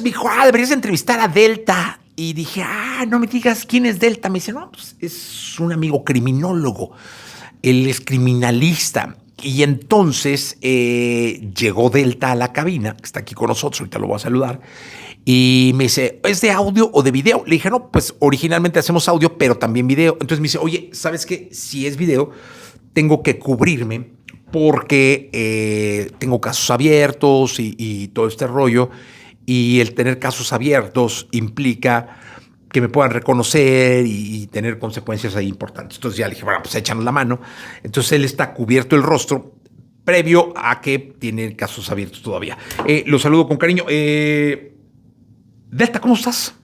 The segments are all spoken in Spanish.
Me dijo, deberías entrevistar a Delta. Y dije, no me digas quién es Delta. Me dice, no, pues es un amigo criminólogo. Él es criminalista. Y entonces llegó Delta a la cabina, que está aquí con nosotros, ahorita lo voy a saludar, y me dice, ¿es de audio o de video? Le dije, no, pues originalmente hacemos audio, pero también video. Entonces me dice, oye, ¿sabes qué? Si es video, tengo que cubrirme porque tengo casos abiertos y todo este rollo, y el tener casos abiertos implica que me puedan reconocer y tener consecuencias ahí importantes. Entonces ya le dije, bueno, pues échanos la mano. Entonces él está cubierto el rostro previo a que tiene casos abiertos todavía. Lo saludo con cariño. Delta, ¿cómo estás?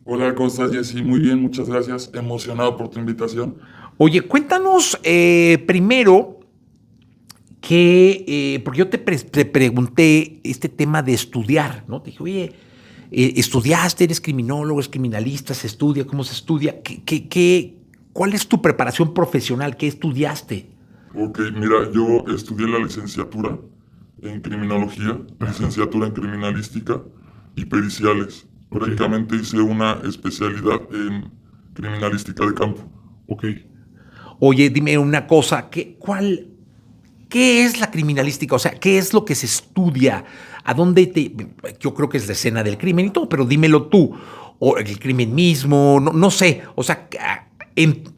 Hola, ¿cómo estás, Jessy? Muy bien, muchas gracias. Emocionado por tu invitación. Oye, cuéntanos primero que, porque yo te pregunté este tema de estudiar, ¿no? Te dije, oye, ¿estudiaste? ¿Eres criminólogo? ¿Eres criminalista? ¿Se estudia? ¿Cómo se estudia? ¿Cuál es tu preparación profesional? ¿Qué estudiaste? Ok, mira, yo estudié la licenciatura en criminología, licenciatura en criminalística y periciales. Prácticamente hice una especialidad en criminalística de campo. Ok. Oye, dime una cosa, ¿qué es la criminalística? O sea, ¿qué es lo que se estudia? ¿A dónde yo creo que es la escena del crimen y todo, pero dímelo tú. O el crimen mismo, no sé. O sea,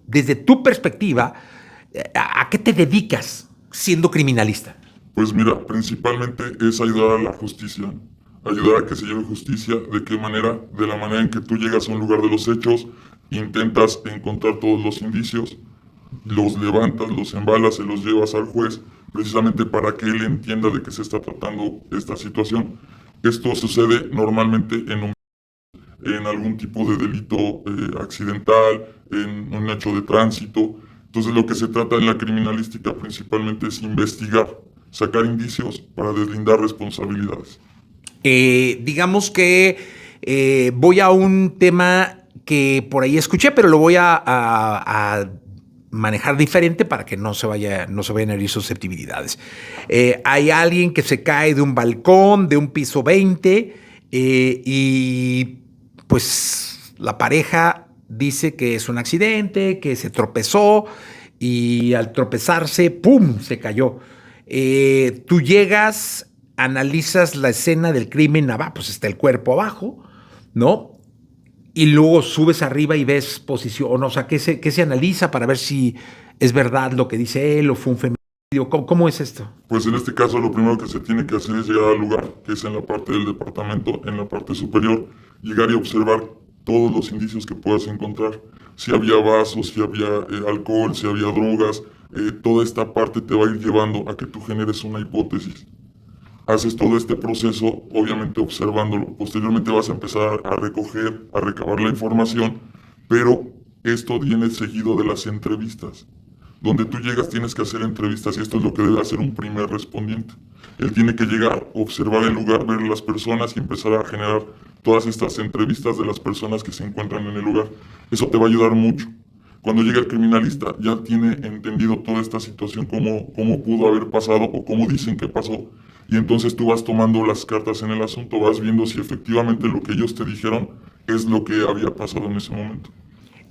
desde tu perspectiva, ¿a qué te dedicas siendo criminalista? Pues mira, principalmente es ayudar a la justicia, ayudar a que se lleve justicia. ¿De qué manera? De la manera en que tú llegas a un lugar de los hechos, intentas encontrar todos los indicios, los levantas, los embalas, se los llevas al juez, precisamente para que él entienda de qué se está tratando esta situación. Esto sucede normalmente en algún tipo de delito accidental, en un hecho de tránsito. Entonces lo que se trata en la criminalística principalmente es investigar, sacar indicios para deslindar responsabilidades. Digamos que voy a un tema que por ahí escuché, pero lo voy a manejar diferente para que no se vayan a herir susceptibilidades. Hay alguien que se cae de un balcón, de un piso 20, y pues la pareja dice que es un accidente, que se tropezó y al tropezarse, ¡pum!, se cayó. Tú llegas, analizas la escena del crimen, pues está el cuerpo abajo, ¿no? Y luego subes arriba y ves posición, o sea, ¿qué se analiza para ver si es verdad lo que dice él o fue un feminicidio? ¿Cómo es esto? Pues en este caso lo primero que se tiene que hacer es llegar al lugar, que es en la parte del departamento, en la parte superior, llegar y observar todos los indicios que puedas encontrar. Si había vasos, si había alcohol, si había drogas, toda esta parte te va a ir llevando a que tú generes una hipótesis. Haces todo este proceso, obviamente observándolo. Posteriormente vas a empezar a recoger, a recabar la información, pero esto viene seguido de las entrevistas. Donde tú llegas tienes que hacer entrevistas y esto es lo que debe hacer un primer respondiente. Él tiene que llegar, observar el lugar, ver las personas y empezar a generar todas estas entrevistas de las personas que se encuentran en el lugar. Eso te va a ayudar mucho. Cuando llega el criminalista ya tiene entendido toda esta situación, cómo pudo haber pasado o cómo dicen que pasó. Y entonces tú vas tomando las cartas en el asunto, vas viendo si efectivamente lo que ellos te dijeron es lo que había pasado en ese momento.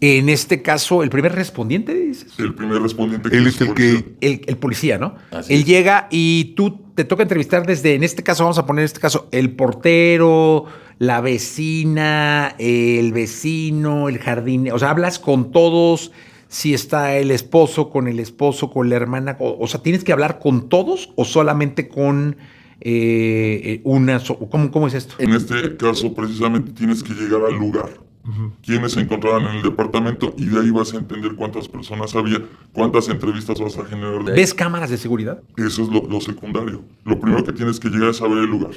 En este caso, el primer respondiente, dices. El primer respondiente Él es el policía. El policía, ¿no? Él llega y tú te toca entrevistar desde, en este caso, vamos a poner este caso, el portero, la vecina, el vecino, el jardín. O sea, hablas con todos, si está el esposo, con la hermana. O sea, ¿tienes que hablar con todos o solamente con una? ¿Cómo es esto? En este caso, precisamente, tienes que llegar al lugar. Quiénes se encontraban en el departamento y de ahí vas a entender cuántas personas había, cuántas entrevistas vas a generar. ¿Ves cámaras de seguridad? Eso es lo secundario. Lo primero que tienes que llegar es a ver el lugar.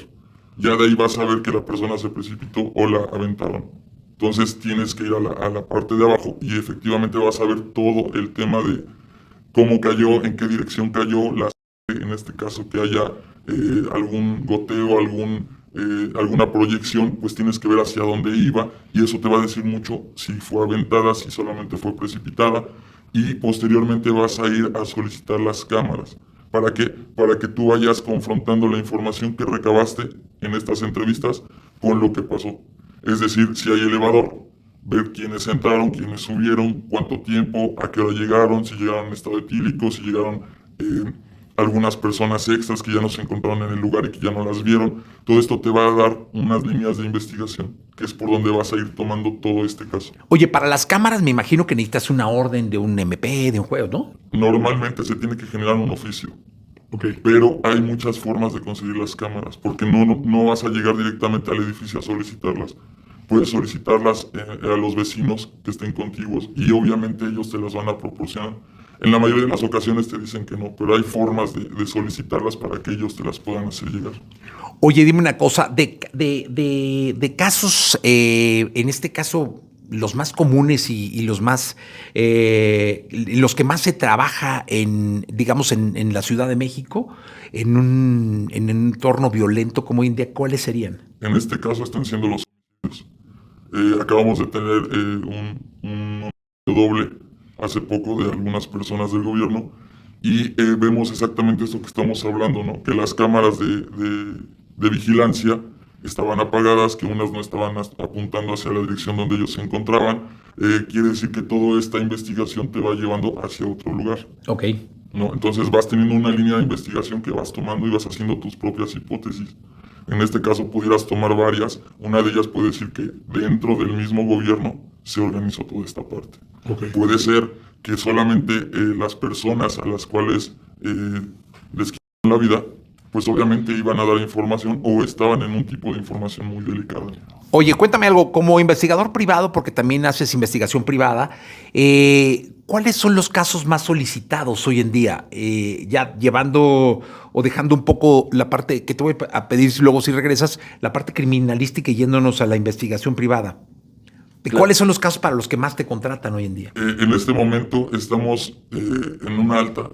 Ya de ahí vas a ver que la persona se precipitó o la aventaron. Entonces tienes que ir a la parte de abajo y efectivamente vas a ver todo el tema de cómo cayó, en qué dirección cayó, en este caso que haya algún goteo, alguna proyección, pues tienes que ver hacia dónde iba y eso te va a decir mucho si fue aventada, si solamente fue precipitada y posteriormente vas a ir a solicitar las cámaras. ¿Para qué? Para que tú vayas confrontando la información que recabaste en estas entrevistas con lo que pasó. Es decir, si hay elevador, ver quiénes entraron, quiénes subieron, cuánto tiempo, a qué hora llegaron, si llegaron en estado etílico, si llegaron algunas personas extras que ya no se encontraron en el lugar y que ya no las vieron. Todo esto te va a dar unas líneas de investigación, que es por donde vas a ir tomando todo este caso. Oye, para las cámaras me imagino que necesitas una orden de un MP, de un juez, ¿no? Normalmente se tiene que generar un oficio. Okay. Pero hay muchas formas de conseguir las cámaras, porque no vas a llegar directamente al edificio a solicitarlas. Puedes solicitarlas a los vecinos que estén contiguos y obviamente ellos te las van a proporcionar. En la mayoría de las ocasiones te dicen que no, pero hay formas de solicitarlas para que ellos te las puedan hacer llegar. Oye, dime una cosa, de casos, en este caso, los más comunes y los más, los que más se trabaja digamos, en la Ciudad de México, en un entorno violento como hoy en día, ¿cuáles serían? En este caso están siendo los homicidios. Acabamos de tener un doble hace poco de algunas personas del gobierno y vemos exactamente esto que estamos hablando, ¿no? Que las cámaras de vigilancia estaban apagadas, que unas no estaban apuntando hacia la dirección donde ellos se encontraban. Quiere decir que toda esta investigación te va llevando hacia otro lugar. Ok. ¿No? Entonces vas teniendo una línea de investigación que vas tomando y vas haciendo tus propias hipótesis. En este caso pudieras tomar varias. Una de ellas puede decir que dentro del mismo gobierno se organizó toda esta parte. Okay. Puede ser que solamente las personas a las cuales les quitaron la vida, pues obviamente iban a dar información o estaban en un tipo de información muy delicada. Oye, cuéntame algo, como investigador privado, porque también haces investigación privada, ¿cuáles son los casos más solicitados hoy en día? Ya llevando o dejando un poco la parte que te voy a pedir luego si regresas, la parte criminalística y yéndonos a la investigación privada. Claro. ¿Cuáles son los casos para los que más te contratan hoy en día? En este momento estamos en una alta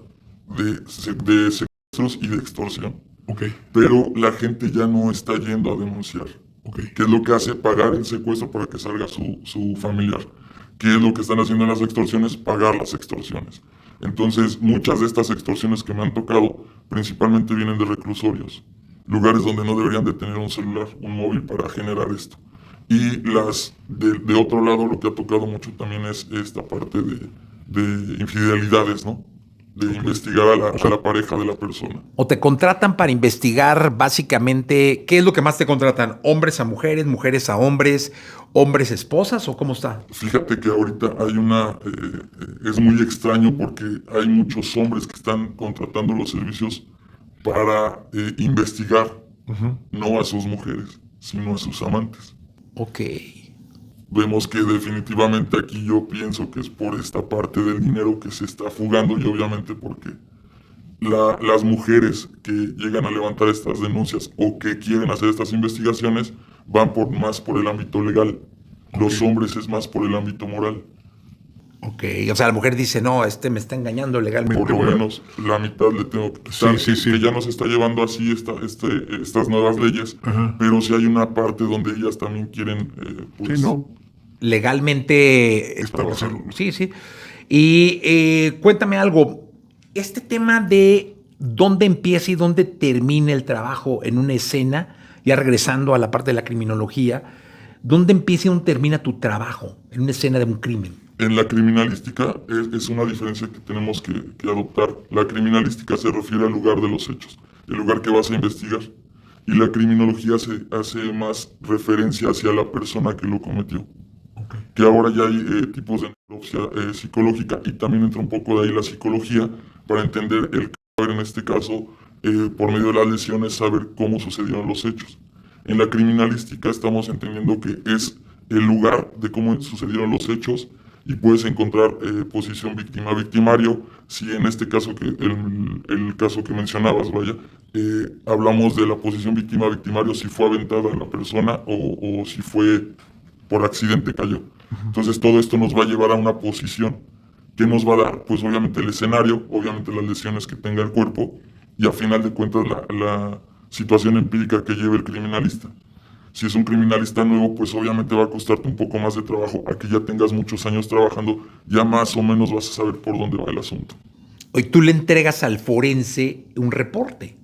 de secuestros y de extorsión. Okay. Pero la gente ya no está yendo a denunciar. Okay. ¿Qué es lo que hace? Pagar el secuestro para que salga su familiar. ¿Qué es lo que están haciendo en las extorsiones? Pagar las extorsiones. Entonces, muchas de estas extorsiones que me han tocado principalmente vienen de reclusorios, lugares donde no deberían de tener un celular, un móvil para generar esto. Y las de otro lado, lo que ha tocado mucho también es esta parte de infidelidades, ¿no? De investigar a la pareja de la persona. O te contratan para investigar básicamente, ¿qué es lo que más te contratan? ¿Hombres a mujeres, mujeres a hombres, hombres a esposas o cómo está? Fíjate que ahorita hay es muy extraño porque hay muchos hombres que están contratando los servicios para investigar, no a sus mujeres, sino a sus amantes. Ok. Vemos que definitivamente aquí yo pienso que es por esta parte del dinero que se está fugando y obviamente porque las mujeres que llegan a levantar estas denuncias o que quieren hacer estas investigaciones van más por el ámbito legal. Okay. Los hombres es más por el ámbito moral. Ok, o sea, la mujer dice, no, me está engañando legalmente. Por lo menos la mitad le tengo que quitar. Sí. Que ya nos está llevando así estas nuevas leyes, pero sí hay una parte donde ellas también quieren, pues, sí, ¿no? Legalmente. Sí. Y cuéntame algo, este tema de dónde empieza y dónde termina el trabajo en una escena, ya regresando a la parte de la criminología, ¿dónde empieza y dónde termina tu trabajo en una escena de un crimen? En la criminalística es una diferencia que tenemos que adoptar. La criminalística se refiere al lugar de los hechos, el lugar que vas a investigar. Y la criminología hace más referencia hacia la persona que lo cometió. Okay. Que ahora ya hay tipos de necropsia psicológica y también entra un poco de ahí la psicología para entender el cadáver, en este caso, por medio de las lesiones, saber cómo sucedieron los hechos. En la criminalística estamos entendiendo que es el lugar de cómo sucedieron los hechos y puedes encontrar posición víctima-victimario. Si en este caso, el caso que mencionabas, hablamos de la posición víctima-victimario, si fue aventada la persona o si fue por accidente cayó. Entonces todo esto nos va a llevar a una posición que nos va a dar, pues obviamente el escenario, obviamente las lesiones que tenga el cuerpo y a final de cuentas la situación empírica que lleve el criminalista. Si es un criminalista nuevo, pues obviamente va a costarte un poco más de trabajo. A que ya tengas muchos años trabajando, ya más o menos vas a saber por dónde va el asunto. Hoy tú le entregas al forense un reporte.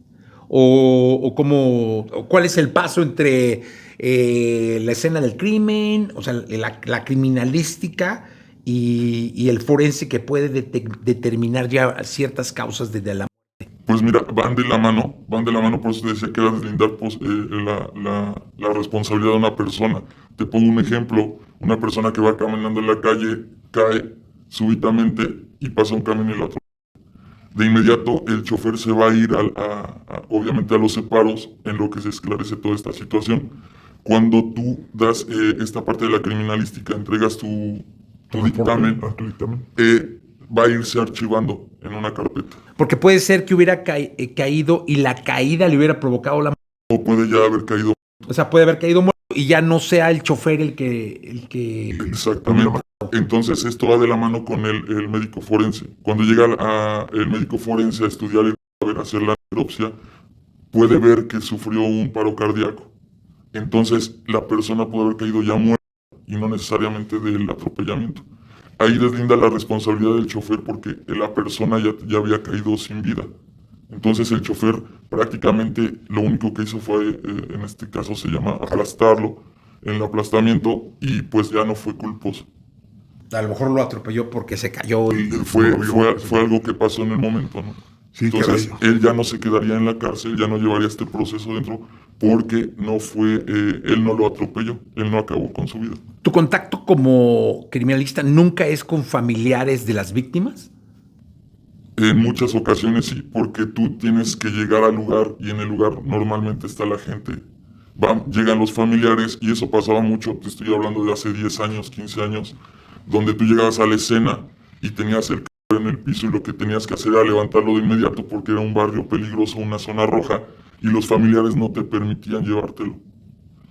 ¿O cuál es el paso entre la escena del crimen, o sea, la criminalística y el forense que puede determinar ya ciertas causas de la... Pues mira, van de la mano, por eso te decía que era deslindar pues, la responsabilidad de una persona. Te pongo un ejemplo, una persona que va caminando en la calle, cae súbitamente y pasa un camión y la atropella. De inmediato el chofer se va a ir obviamente a los separos en lo que se esclarece toda esta situación. Cuando tú das esta parte de la criminalística, entregas tu dictamen, va a irse archivando en una carpeta. Porque puede ser que hubiera caído y la caída le hubiera provocado la... O puede ya haber caído. O sea, puede haber caído muerto y ya no sea el chofer el que... Exactamente. Entonces esto va de la mano con el médico forense. Cuando llega el médico forense a estudiar el cadáver, a hacer la necropsia, puede ver que sufrió un paro cardíaco. Entonces la persona puede haber caído ya muerta y no necesariamente del atropellamiento. Ahí deslinda la responsabilidad del chofer porque la persona ya había caído sin vida. Entonces el chofer prácticamente lo único que hizo fue, en este caso se llama aplastarlo, en el aplastamiento, y pues ya no fue culposo. A lo mejor lo atropelló porque se cayó y... Fue algo que pasó en el momento, ¿no? Sí, entonces él ya no se quedaría en la cárcel, ya no llevaría este proceso dentro porque no fue, él no lo atropelló, él no acabó con su vida. ¿Tu contacto como criminalista nunca es con familiares de las víctimas? En muchas ocasiones sí, porque tú tienes que llegar al lugar y en el lugar normalmente está la gente. Llegan los familiares y eso pasaba mucho, te estoy hablando de hace 10 años, 15 años, donde tú llegabas a la escena y tenías el cadáver en el piso y lo que tenías que hacer era levantarlo de inmediato porque era un barrio peligroso, una zona roja, y los familiares no te permitían llevártelo.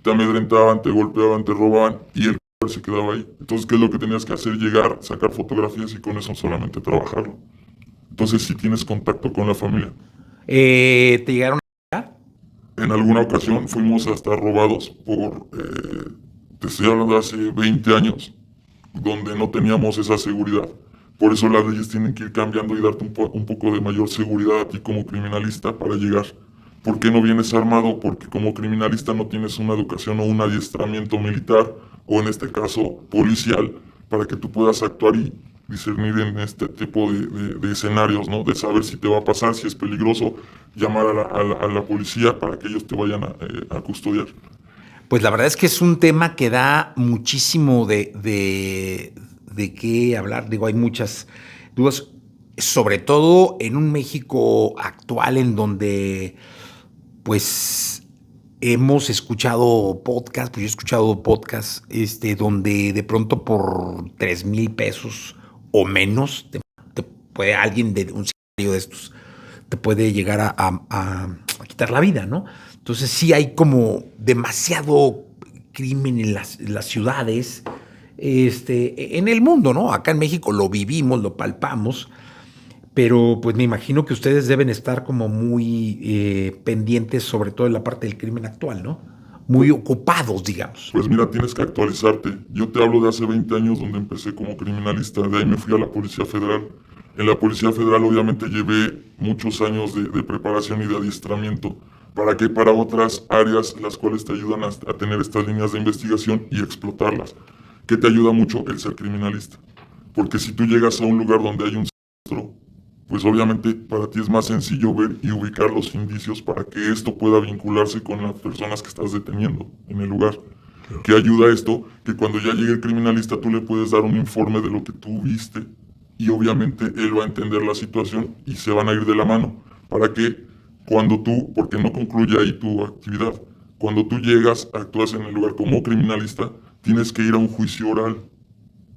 Te amedrentaban, te golpeaban, te robaban y el cadáver se quedaba ahí. Entonces, ¿qué es lo que tenías que hacer? Llegar, sacar fotografías y con eso solamente trabajarlo. Entonces sí tienes contacto con la familia. ¿Te llegaron a llegar? En alguna ocasión fuimos hasta robados te estoy hablando de hace 20 años, donde no teníamos esa seguridad. Por eso las leyes tienen que ir cambiando y darte un poco de mayor seguridad a ti como criminalista para llegar. ¿Por qué no vienes armado? Porque como criminalista no tienes una educación o un adiestramiento militar, o en este caso policial, para que tú puedas actuar y discernir en este tipo de escenarios, ¿no? De saber si te va a pasar, si es peligroso, llamar a la policía para que ellos te vayan a custodiar. Pues la verdad es que es un tema que da muchísimo de qué hablar. Digo, hay muchas dudas, sobre todo en un México actual en donde, pues, hemos escuchado podcasts, pues yo he escuchado podcasts, donde de pronto por 3,000 pesos o menos, te puede alguien de un sitio de estos, te puede llegar a quitar la vida, ¿no? Entonces sí hay como demasiado crimen en las ciudades, en el mundo, ¿no? Acá en México lo vivimos, lo palpamos, pero pues me imagino que ustedes deben estar como muy pendientes, sobre todo en la parte del crimen actual, ¿no? Muy ocupados, digamos. Pues mira, tienes que actualizarte. Yo te hablo de hace 20 años donde empecé como criminalista, de ahí me fui a la Policía Federal. En la Policía Federal obviamente llevé muchos años de preparación y de adiestramiento. ¿Para qué? Para otras áreas las cuales te ayudan a tener estas líneas de investigación y explotarlas. ¿Qué te ayuda mucho? El ser criminalista. Porque si tú llegas a un lugar donde hay un secuestro, pues obviamente para ti es más sencillo ver y ubicar los indicios para que esto pueda vincularse con las personas que estás deteniendo en el lugar. ¿Qué ayuda esto? Que cuando ya llegue el criminalista tú le puedes dar un informe de lo que tú viste y obviamente él va a entender la situación y se van a ir de la mano. ¿Para qué? Cuando tú, porque no concluye ahí tu actividad, cuando tú llegas, actúas en el lugar como criminalista, tienes que ir a un juicio oral.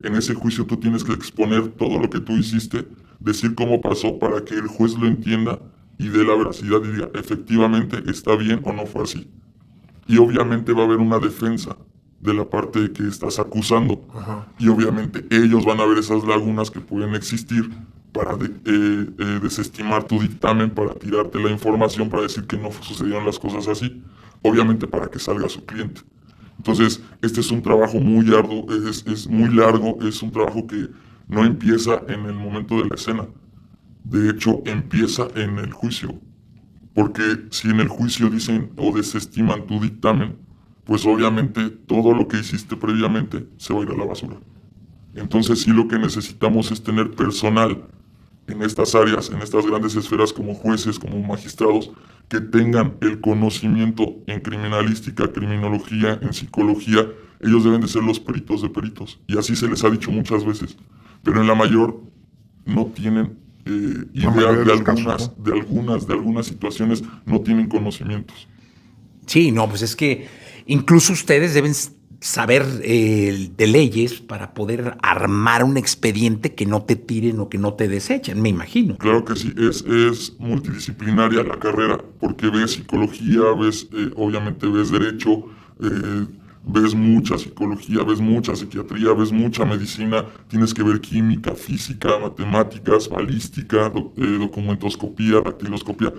En ese juicio tú tienes que exponer todo lo que tú hiciste, decir cómo pasó para que el juez lo entienda y dé la veracidad y diga, efectivamente está bien o no fue así. Y obviamente va a haber una defensa de la parte que estás acusando. Ajá. Y obviamente ellos van a ver esas lagunas que pueden existir para desestimar tu dictamen, para tirarte la información, para decir que no sucedieron las cosas así. Obviamente para que salga su cliente. Entonces, este es un trabajo muy arduo, es muy largo, es un trabajo que no empieza en el momento de la escena. De hecho, empieza en el juicio. Porque si en el juicio dicen o desestiman tu dictamen, pues obviamente todo lo que hiciste previamente se va a ir a la basura. Entonces sí, lo que necesitamos es tener personal en estas áreas, en estas grandes esferas, como jueces, como magistrados, que tengan el conocimiento en criminalística, criminología, en psicología. Ellos deben de ser los peritos de peritos, y así se les ha dicho muchas veces, pero en la mayor no tienen idea de algunas situaciones, no tienen conocimientos. Sí, no, pues es que incluso ustedes deben saber de leyes para poder armar un expediente que no te tiren o que no te desechen, me imagino. Claro que sí, es multidisciplinaria la carrera, porque ves psicología, obviamente ves derecho, ves mucha psicología, ves mucha psiquiatría, ves mucha medicina, tienes que ver química, física, matemáticas, balística, documentoscopía, dactiloscopía.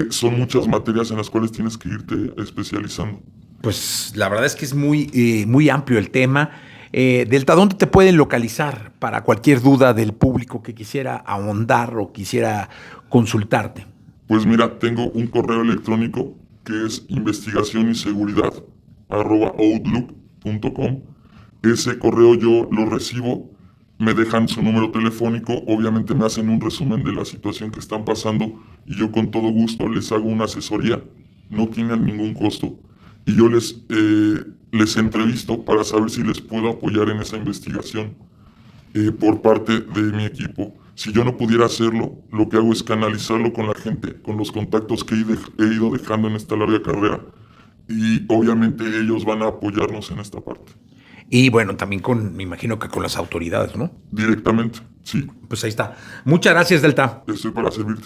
Son muchas materias en las cuales tienes que irte especializando. Pues la verdad es que es muy amplio el tema. Delta, ¿dónde te pueden localizar para cualquier duda del público que quisiera ahondar o quisiera consultarte? Pues mira, tengo un correo electrónico que es investigacionyseguridad@outlook.com. Ese correo yo lo recibo, me dejan su número telefónico, obviamente me hacen un resumen de la situación que están pasando y yo con todo gusto les hago una asesoría, no tienen ningún costo. Y yo les entrevisto para saber si les puedo apoyar en esa investigación por parte de mi equipo. Si yo no pudiera hacerlo, lo que hago es canalizarlo con la gente, con los contactos que he ido dejando en esta larga carrera. Y obviamente ellos van a apoyarnos en esta parte. Y bueno, también me imagino que con las autoridades, ¿no? Directamente, sí. Pues ahí está. Muchas gracias, Delta. Estoy para servirte.